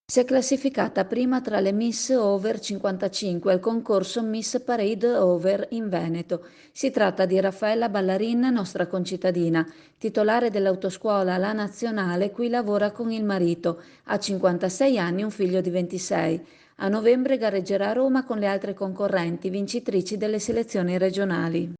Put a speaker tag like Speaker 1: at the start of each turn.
Speaker 1: Si è classificata prima tra le Miss Over 55 al concorso Miss Parade Over in Veneto. Si tratta di Raffaella Ballarin, nostra concittadina, titolare dell'autoscuola La Nazionale, cui lavora con il marito. Ha 56 anni e un figlio di 26. A novembre gareggerà a Roma con le altre concorrenti, vincitrici delle selezioni regionali.